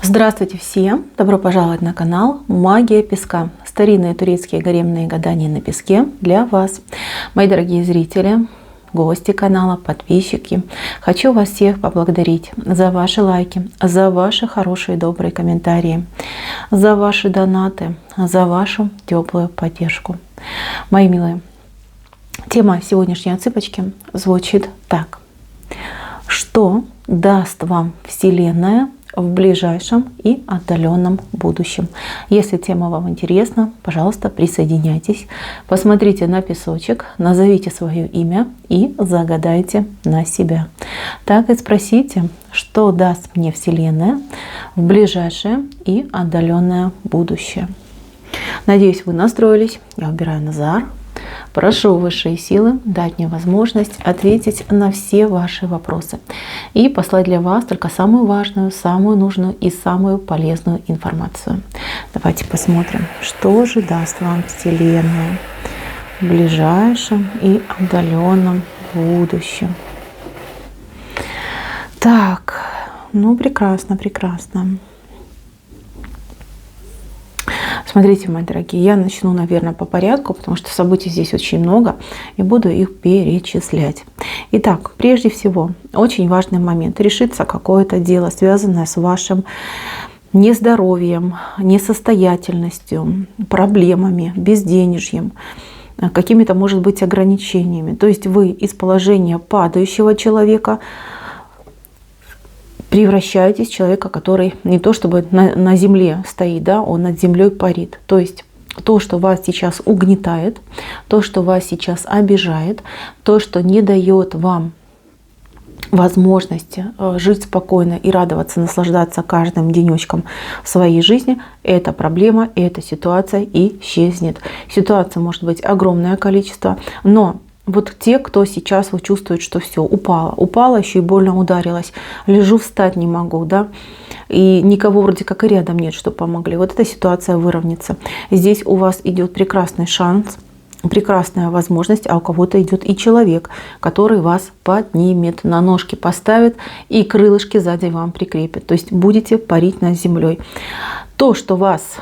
Здравствуйте всем! Добро пожаловать на канал Магия Песка. Старинные турецкие гаремные гадания на песке для вас. Мои дорогие зрители, гости канала, подписчики. Хочу вас всех поблагодарить за ваши лайки, за ваши хорошие добрые комментарии, за ваши донаты, за вашу теплую поддержку. Мои милые, тема сегодняшней отсыпочки звучит так. Что даст вам Вселенная в ближайшем и отдаленном будущем? Если тема вам интересна, пожалуйста, присоединяйтесь, посмотрите на песочек, назовите свое имя и загадайте на себя. Так и спросите, что даст мне Вселенная в ближайшее и отдаленное будущее. Надеюсь, вы настроились. Я убираю Назар. Прошу высшие силы дать мне возможность ответить на все ваши вопросы и послать для вас только самую важную, самую нужную и самую полезную информацию. Давайте посмотрим, что же даст вам Вселенная в ближайшем и отдаленном будущем. Так, ну прекрасно, прекрасно. Смотрите, мои дорогие, я начну, наверное, по порядку, потому что событий здесь очень много, и буду их перечислять. Итак, прежде всего, очень важный момент. Решится какое-то дело, связанное с вашим нездоровьем, несостоятельностью, проблемами, безденежьем, какими-то, может быть, ограничениями. То есть вы из положения падающего человека превращаетесь в человека, который не то чтобы на земле стоит, да, он над землей парит. То есть то, что вас сейчас угнетает, то, что вас сейчас обижает, то, что не дает вам возможности жить спокойно и радоваться, наслаждаться каждым денечком своей жизни, эта проблема, эта ситуация исчезнет. Ситуаций может быть огромное количество, но вот те, кто сейчас вот чувствует, что все, упала, еще и больно ударилась, лежу, встать не могу, да, и никого вроде как и рядом нет, что помогли. Вот эта ситуация выровняется. Здесь у вас идет прекрасный шанс, прекрасная возможность, а у кого-то идет и человек, который вас поднимет, на ножки поставит и крылышки сзади вам прикрепит. То есть будете парить над землей. То, что вас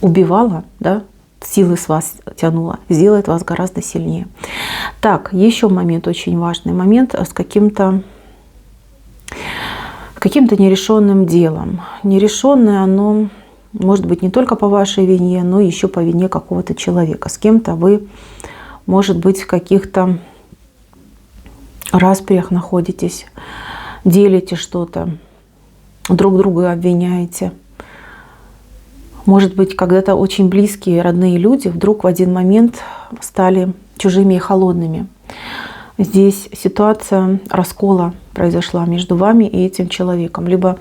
убивало, да, силы с вас тянула, сделает вас гораздо сильнее. Так, еще момент, очень важный момент с каким-то нерешенным делом. Нерешенное оно может быть не только по вашей вине, но еще по вине какого-то человека. С кем-то вы, может быть, в каких-то распрях находитесь, делите что-то, друг друга обвиняете. Может быть, когда-то очень близкие, родные люди вдруг в один момент стали чужими и холодными. Здесь ситуация раскола произошла между вами и этим человеком, либо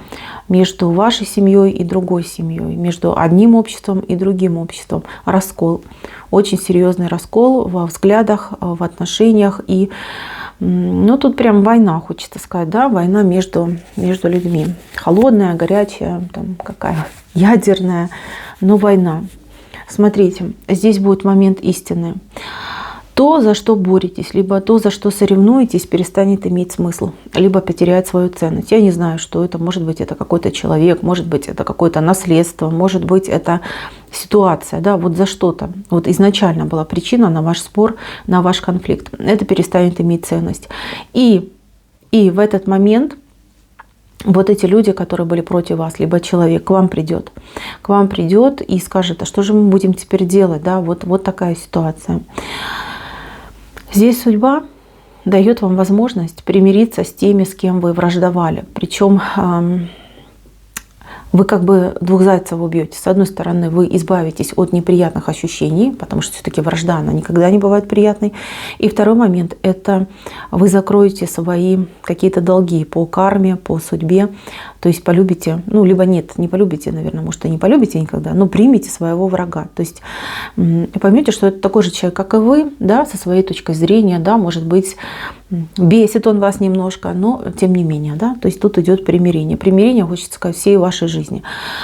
между вашей семьей и другой семьей, между одним обществом и другим обществом. Раскол. Очень серьезный раскол во взглядах, в отношениях. И ну, тут прям война, хочется сказать, да, война между людьми. Холодная, горячая, там какая, ядерная, но война. Смотрите, здесь будет момент истины. То, за что боретесь, либо то, за что соревнуетесь, перестанет иметь смысл, либо потеряет свою ценность. Я не знаю, что это. Может быть, это какой-то человек, может быть, это какое-то наследство, может быть, это ситуация, да, вот за что-то. Вот изначально была причина на ваш спор, на ваш конфликт. Это перестанет иметь ценность. И в этот момент вот эти люди, которые были против вас, либо человек, к вам придет и скажет: а что же мы будем теперь делать, да, вот такая ситуация. Здесь судьба дает вам возможность примириться с теми, с кем вы враждовали. Причем вы как бы двух зайцев убьете. С одной стороны, вы избавитесь от неприятных ощущений, потому что все-таки вражда, она никогда не бывает приятной. И второй момент – это вы закроете свои какие-то долги по карме, по судьбе. То есть полюбите, ну, либо нет, не полюбите, наверное, может, и не полюбите никогда, но примите своего врага. То есть поймете, что это такой же человек, как и вы, да, со своей точки зрения, да, может быть, бесит он вас немножко, но тем не менее, да, то есть тут идет примирение. Примирение, хочется сказать, всей вашей жизни.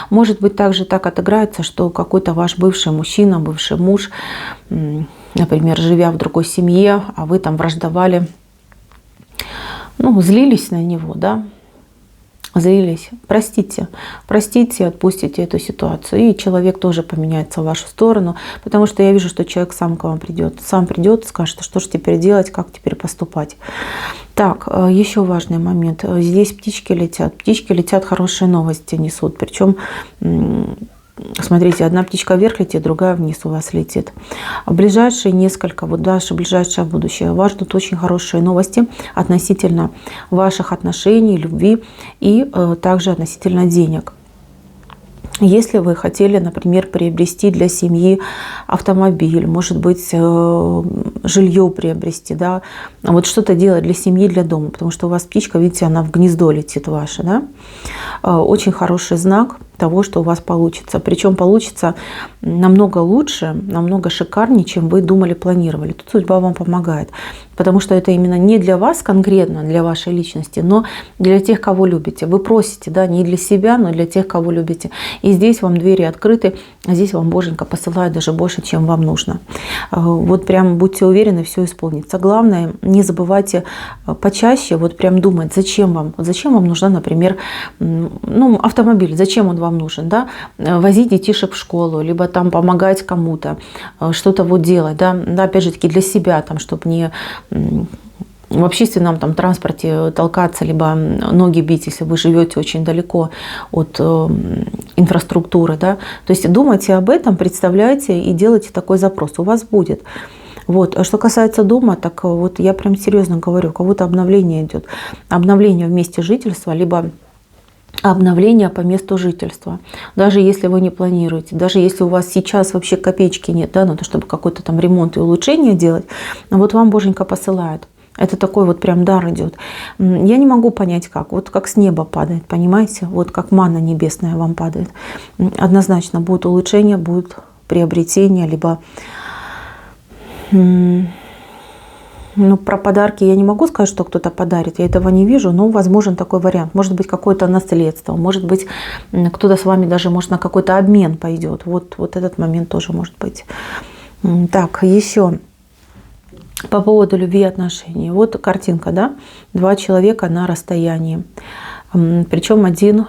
Может быть, также так отыграется, что какой-то ваш бывший мужчина, бывший муж, например, живя в другой семье, а вы там враждовали, ну, злились на него, да, злились, простите, простите, отпустите эту ситуацию, и человек тоже поменяется в вашу сторону, потому что я вижу, что человек сам к вам придет, скажет, что же теперь делать, как теперь поступать. Так, еще важный момент. Здесь птички летят, хорошие новости несут, причем смотрите, одна птичка вверх летит, другая вниз у вас летит. В ближайшие несколько, вот дальше, ближайшее будущее, вас ждут очень хорошие новости относительно ваших отношений, любви и также относительно денег. Если вы хотели, например, приобрести для семьи автомобиль, может быть, жилье приобрести, да, вот что-то делать для семьи, для дома, потому что у вас птичка, видите, она в гнездо летит ваше, да, очень хороший знак того, что у вас получится. Причем получится намного лучше, намного шикарнее, чем вы думали, планировали. Тут судьба вам помогает. Потому что это именно не для вас конкретно, для вашей личности, но для тех, кого любите. Вы просите, да, не для себя, но для тех, кого любите. И здесь вам двери открыты, а здесь вам Боженька посылает даже больше, чем вам нужно. Вот прям будьте уверены, все исполнится. Главное, не забывайте почаще вот прям думать, зачем вам нужна, например, автомобиль, зачем он вам нужен, да, возить детишек в школу, либо там помогать кому-то, что-то вот делать, да, опять же таки для себя, там, чтобы не в общественном там транспорте толкаться, либо ноги бить, если вы живете очень далеко от инфраструктуры, да. То есть думайте об этом, представляйте и делайте такой запрос, у вас будет. Вот. А что касается дома, так вот я прям серьезно говорю, у кого-то обновление идет, обновление в месте жительства, либо обновление по месту жительства. Даже если вы не планируете, даже если у вас сейчас вообще копеечки нет, да, то чтобы какой-то там ремонт и улучшение делать, вот вам Боженька посылает. Это такой вот прям дар идет. Я не могу понять как. Вот как с неба падает, понимаете? Вот как манна небесная вам падает. Однозначно будет улучшение, будет приобретение, либо... про подарки я не могу сказать, что кто-то подарит, я этого не вижу, но возможен такой вариант. Может быть, какое-то наследство, может быть, кто-то с вами даже, может, на какой-то обмен пойдет. Вот этот момент тоже может быть. Так, еще по поводу любви и отношений. Вот картинка, да, 2 человека на расстоянии. Причем один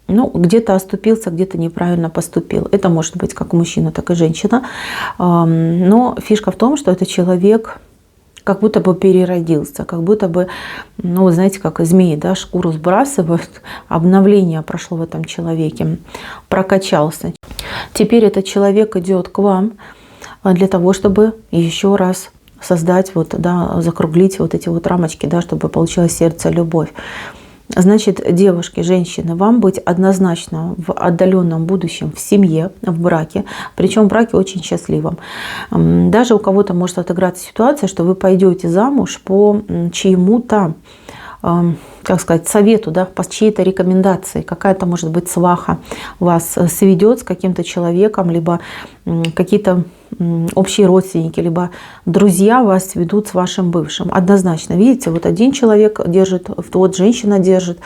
где-то оступился, где-то неправильно поступил. Это может быть как мужчина, так и женщина. Но фишка в том, что этот человек как будто бы переродился, как будто бы, знаете, как змеи, да, шкуру сбрасывают, обновление прошло в этом человеке, прокачался. Теперь этот человек идет к вам для того, чтобы еще раз создать, закруглить вот эти вот рамочки, да, чтобы получилось сердце, любовь. Значит, девушки, женщины, вам быть однозначно в отдаленном будущем в семье, в браке, причем в браке очень счастливом. Даже у кого-то может отыграться ситуация, что вы пойдете замуж по чьему-то, как сказать, совету, да, по чьей-то рекомендации. Какая-то, может быть, сваха вас сведет с каким-то человеком, либо какие-то общие родственники, либо друзья вас сведут с вашим бывшим. Однозначно, видите, вот один человек держит, вот женщина держит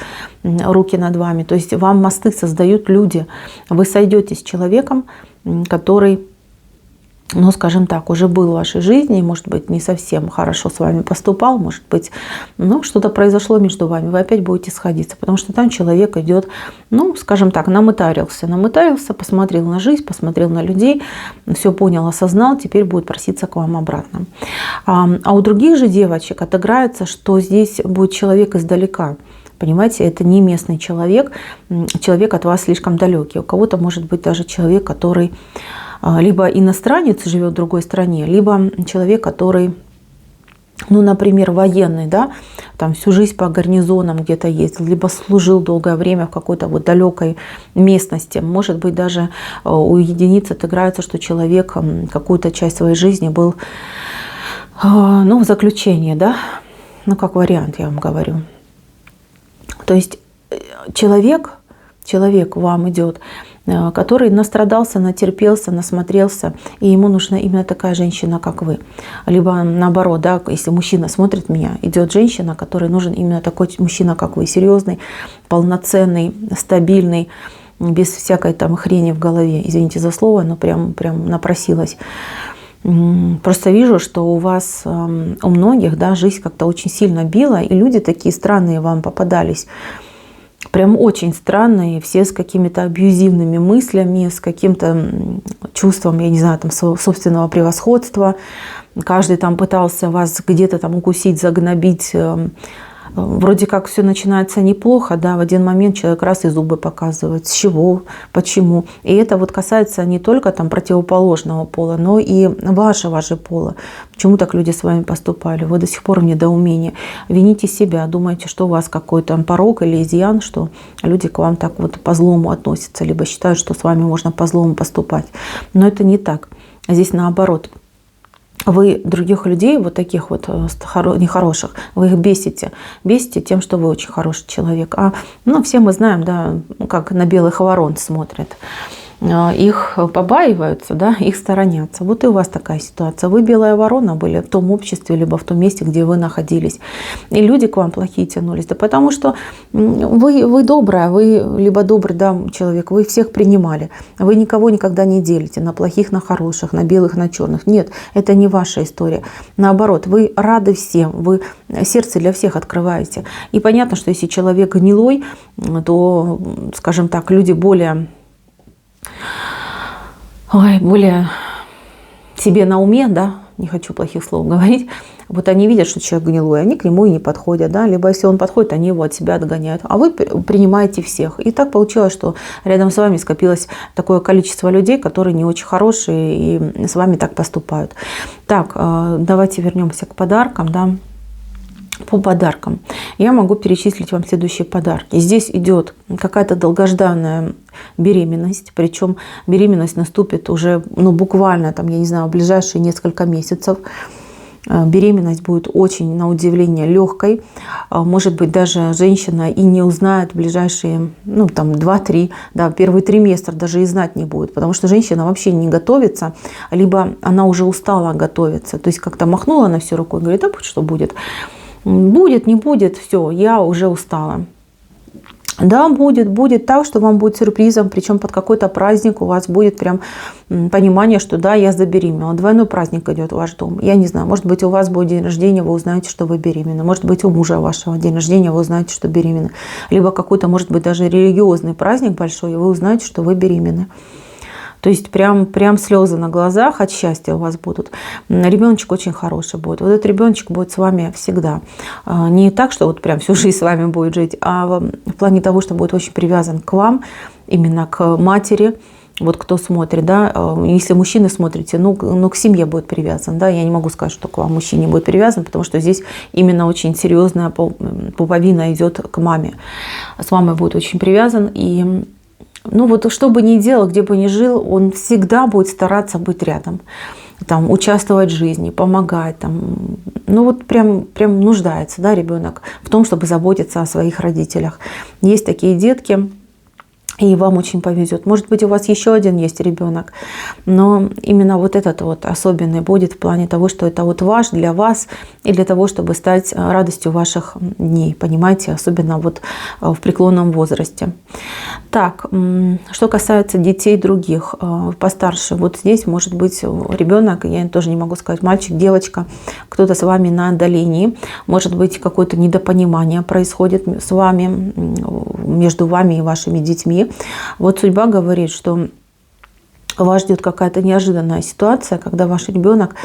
руки над вами. То есть вам мосты создают люди. Вы сойдетесь с человеком, который, скажем так, уже был в вашей жизни, может быть, не совсем хорошо с вами поступал, может быть, что-то произошло между вами, вы опять будете сходиться, потому что там человек идет, скажем так, намытарился, посмотрел на жизнь, посмотрел на людей, все понял, осознал, теперь будет проситься к вам обратно. А у других же девочек отыграется, что здесь будет человек издалека. Понимаете, это не местный человек, человек от вас слишком далекий. У кого-то может быть даже человек, который либо иностранец, живет в другой стране, либо человек, который, например, военный, да, там всю жизнь по гарнизонам где-то ездил, либо служил долгое время в какой-то вот далекой местности. Может быть, даже у единиц отыграется, что человек какую-то часть своей жизни был, в заключении, да, как вариант, я вам говорю. То есть человек вам идет, который настрадался, натерпелся, насмотрелся, и ему нужна именно такая женщина, как вы. Либо наоборот, да, если мужчина смотрит меня, идет женщина, которой нужен именно такой мужчина, как вы, серьезный, полноценный, стабильный, без всякой там хрени в голове. Извините за слово, но прям напросилась. Просто вижу, что у вас, у многих, да, жизнь как-то очень сильно била, и люди такие странные вам попадались. прям очень странные, все с какими-то абьюзивными мыслями, с каким-то чувством, я не знаю, там, собственного превосходства. Каждый там пытался вас где-то там укусить, загнобить. Вроде как все начинается неплохо, да, в один момент человек раз и зубы показывает. С чего, почему. И это вот касается не только там противоположного пола, но и вашего же пола. Почему так люди с вами поступали? Вы до сих пор в недоумении. Вините себя, думаете, что у вас какой-то порок или изъян, что люди к вам так вот по-злому относятся, либо считают, что с вами можно по-злому поступать. Но это не так. Здесь наоборот. Вы других людей, вот таких вот нехороших, вы их бесите. Бесите тем, что вы очень хороший человек. Все мы знаем, да, как на белых ворон смотрят. Их побаиваются, да, их сторонятся. Вот и у вас такая ситуация. Вы белая ворона были в том обществе, либо в том месте, где вы находились. И люди к вам плохие тянулись. Да потому что вы добрая, вы либо добрый, да, человек, вы всех принимали. Вы никого никогда не делите на плохих, на хороших, на белых, на черных. Нет, это не ваша история. Наоборот, вы рады всем, вы сердце для всех открываете. И понятно, что если человек гнилой, то, скажем так, люди более себе на уме, да, не хочу плохих слов говорить, вот они видят, что человек гнилой, они к нему и не подходят, да, либо если он подходит, они его от себя отгоняют, а вы принимаете всех. И так получилось, что рядом с вами скопилось такое количество людей, которые не очень хорошие и с вами так поступают. Так, давайте вернемся к подаркам, да. По подаркам. Я могу перечислить вам следующие подарки. Здесь идет какая-то долгожданная беременность, причем беременность наступит уже, буквально, там, я не знаю, в ближайшие несколько месяцев. Беременность будет очень, на удивление, легкой. Может быть, даже женщина и не узнает в ближайшие, 2-3, да, первый триместр даже и знать не будет, потому что женщина вообще не готовится, либо она уже устала готовиться, то есть как-то махнула на все рукой и говорит, да, что будет. Будет, не будет, все, я уже устала. Да, будет так, что вам будет сюрпризом, причем под какой-то праздник у вас будет прям понимание, что да, я забеременела. Двойной праздник идет в ваш дом. Я не знаю, может быть, у вас будет день рождения, вы узнаете, что вы беременны. Может быть, у мужа вашего день рождения, вы узнаете, что беременны. Либо какой-то, может быть, даже религиозный праздник большой, и вы узнаете, что вы беременны. То есть прям слезы на глазах от счастья у вас будут. Ребеночек очень хороший будет. Вот этот ребеночек будет с вами всегда. Не так, что вот прям всю жизнь с вами будет жить, а в плане того, что будет очень привязан к вам, именно к матери. Вот кто смотрит, да, если мужчины смотрите, к семье будет привязан, да, я не могу сказать, что к вам мужчине будет привязан, потому что здесь именно очень серьезная пуповина идет к маме. С мамой будет очень привязан, и что бы ни делал, где бы ни жил, он всегда будет стараться быть рядом, там, участвовать в жизни, помогать, там, прям нуждается, да, ребенок в том, чтобы заботиться о своих родителях. Есть такие детки, и вам очень повезет. Может быть, у вас еще один есть ребенок, но именно вот этот вот особенный будет в плане того, что это вот ваш, для вас, и для того, чтобы стать радостью ваших дней, понимаете, особенно вот в преклонном возрасте. Так, что касается детей других, постарше, вот здесь может быть ребенок, я тоже не могу сказать, мальчик, девочка, кто-то с вами на отдалении, может быть, какое-то недопонимание происходит с вами, между вами и вашими детьми. Вот судьба говорит, что вас ждет какая-то неожиданная ситуация, когда ваш ребенок,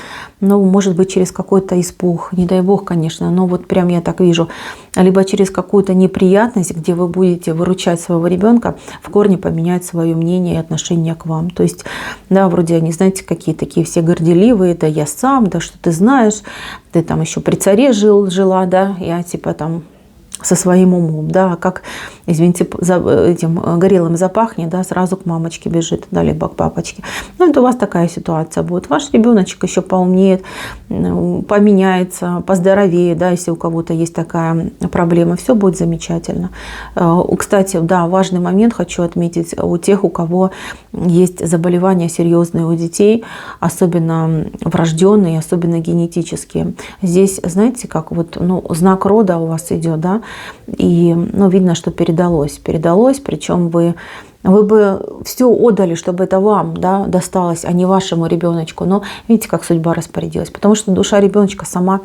может быть, через какой-то испуг, не дай бог, конечно, но вот прям я так вижу, либо через какую-то неприятность, где вы будете выручать своего ребенка, в корне поменять свое мнение и отношение к вам. То есть, да, вроде они, знаете, какие такие все горделивые, да я сам, да что ты знаешь, ты там еще при царе жила, да, я типа там со своим умом, да, как, извините, за этим горелым запахнет, да, сразу к мамочке бежит, да, либо к папочке. Это у вас такая ситуация будет. Ваш ребеночек еще поумнеет, поменяется, поздоровеет, да, если у кого-то есть такая проблема, все будет замечательно. Кстати, да, важный момент хочу отметить у тех, у кого есть заболевания серьезные у детей, особенно врожденные, особенно генетические. Здесь, знаете, как вот, знак рода у вас идет, да, и видно, что передалось, причем вы бы все отдали, чтобы это вам, да, досталось, а не вашему ребеночку. Но видите, как судьба распорядилась, потому что душа ребеночка сама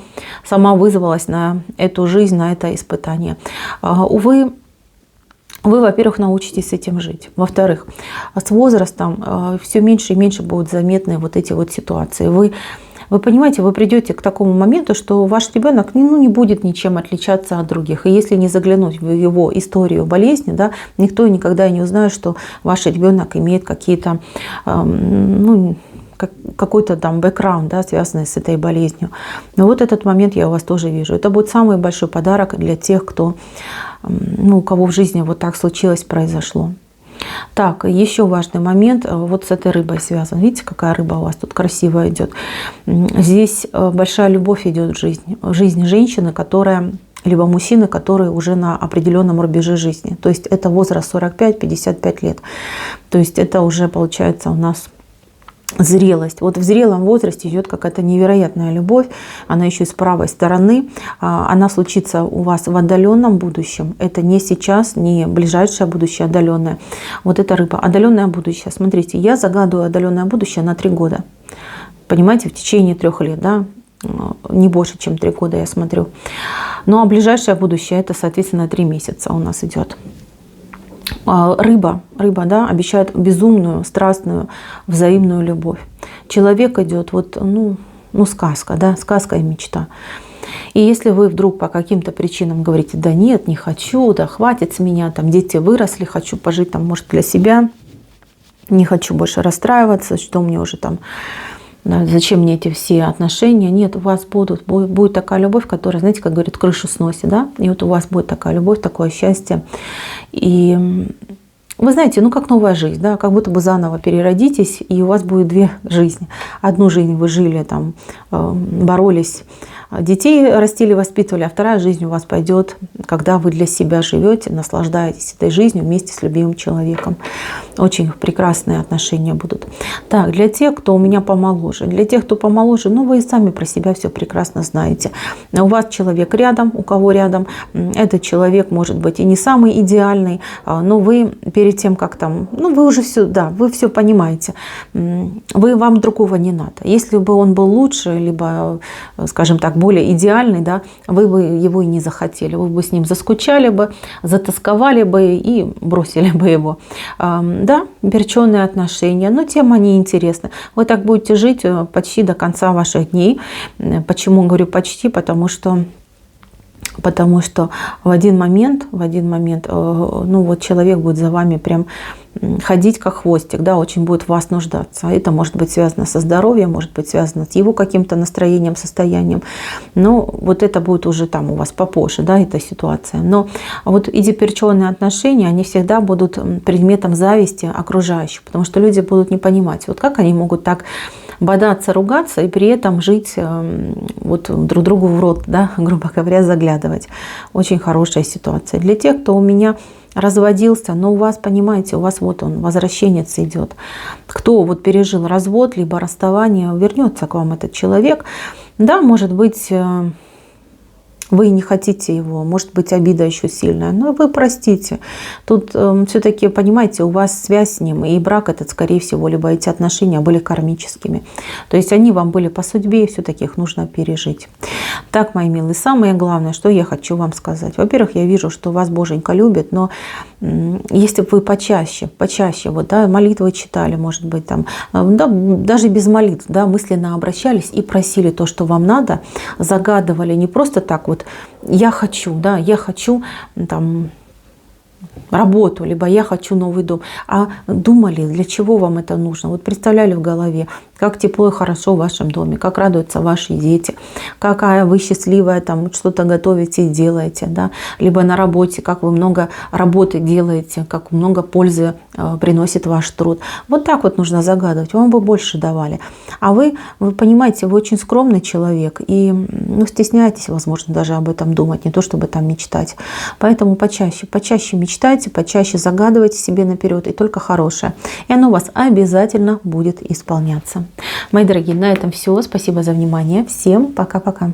вызвалась на эту жизнь, на это испытание. Увы, вы, во-первых, научитесь с этим жить. Во-вторых, с возрастом все меньше и меньше будут заметны вот эти вот ситуации. Вы понимаете, вы придете к такому моменту, что ваш ребенок не будет ничем отличаться от других. И если не заглянуть в его историю болезни, да, никто никогда не узнает, что ваш ребенок имеет какие-то, какой-то там бэкграунд, да, связанный с этой болезнью. Но вот этот момент я у вас тоже вижу. Это будет самый большой подарок для тех, у кого в жизни вот так случилось, произошло. Так, еще важный момент, вот с этой рыбой связан. Видите, какая рыба у вас тут красивая идет. Здесь большая любовь идет в жизнь. Жизнь женщины, которая, либо мужчины, которые уже на определенном рубеже жизни. То есть это возраст 45-55 лет. То есть это уже получается у нас зрелость. Вот в зрелом возрасте идет какая-то невероятная любовь, она еще и с правой стороны, она случится у вас в отдаленном будущем, это не сейчас, не ближайшее будущее, отдаленное. Вот это рыба, отдаленное будущее. Смотрите, я загадываю отдаленное будущее на 3 года, понимаете, в течение 3 лет, да, не больше, чем 3 года я смотрю. Ну а ближайшее будущее, это, соответственно, 3 месяца у нас идет. Рыба, да, обещает безумную, страстную, взаимную любовь. Человек идет, сказка, да, сказка и мечта. И если вы вдруг по каким-то причинам говорите, да нет, не хочу, да хватит с меня, там дети выросли, хочу пожить там, может, для себя, не хочу больше расстраиваться, что мне уже там, да, зачем мне эти все отношения? Нет, у вас будет такая любовь, которая, знаете, как говорят, крышу сносит, да? И вот у вас будет такая любовь, такое счастье. И вы знаете, как новая жизнь, да, как будто бы заново переродитесь, и у вас будет 2 жизни. Одну жизнь вы жили, там, боролись, детей растили, воспитывали, а вторая жизнь у вас пойдет, когда вы для себя живете, наслаждаетесь этой жизнью вместе с любимым человеком. Очень прекрасные отношения будут. Так, для тех, кто у меня помоложе, вы и сами про себя все прекрасно знаете. У вас человек рядом, у кого рядом, этот человек может быть и не самый идеальный, но вы перед тем, как там, вы уже все, да, вы все понимаете, вам другого не надо. Если бы он был лучше, либо, скажем так, более идеальный, да, вы бы его и не захотели, вы бы с ним заскучали бы, затасковали бы и бросили бы его. Да, перченые отношения, но тем они интересны. Вы так будете жить почти до конца ваших дней. Почему говорю почти? Потому что в один момент, человек будет за вами прям ходить как хвостик, да, очень будет в вас нуждаться. Это может быть связано со здоровьем, может быть связано с его каким-то настроением, состоянием. Но вот это будет уже там у вас попозже, да, эта ситуация. Но вот эти перченые отношения, они всегда будут предметом зависти окружающих, потому что люди будут не понимать, вот как они могут так бодаться, ругаться и при этом жить друг другу в рот, да, грубо говоря, заглядывать. Очень хорошая ситуация. Для тех, кто у меня разводился, но у вас, понимаете, у вас возвращенец идет. Кто пережил развод, либо расставание, вернется к вам этот человек. Да, может быть, вы не хотите его, может быть, обида еще сильная, но вы простите. Тут все-таки, понимаете, у вас связь с ним, и брак этот, скорее всего, либо эти отношения были кармическими. То есть они вам были по судьбе, и все-таки их нужно пережить. Так, мои милые, самое главное, что я хочу вам сказать. Во-первых, я вижу, что вас Боженька любит, но если бы вы почаще, молитвы читали, может быть, там, да, даже без молитв, да, мысленно обращались и просили то, что вам надо, загадывали не просто так я хочу там работу, либо я хочу новый дом. А думали, для чего вам это нужно? Представляли в голове, как тепло и хорошо в вашем доме, как радуются ваши дети, какая вы счастливая, там что-то готовите и делаете, да? Либо на работе, как вы много работы делаете, как много пользы приносит ваш труд. Вот так нужно загадывать, вам бы больше давали. А вы понимаете, вы очень скромный человек и стесняетесь, возможно, даже об этом думать, не то чтобы там мечтать. Поэтому почаще мечтайте, почаще загадывайте себе наперед, и только хорошее. И оно у вас обязательно будет исполняться. Мои дорогие, на этом все. Спасибо за внимание. Всем пока-пока.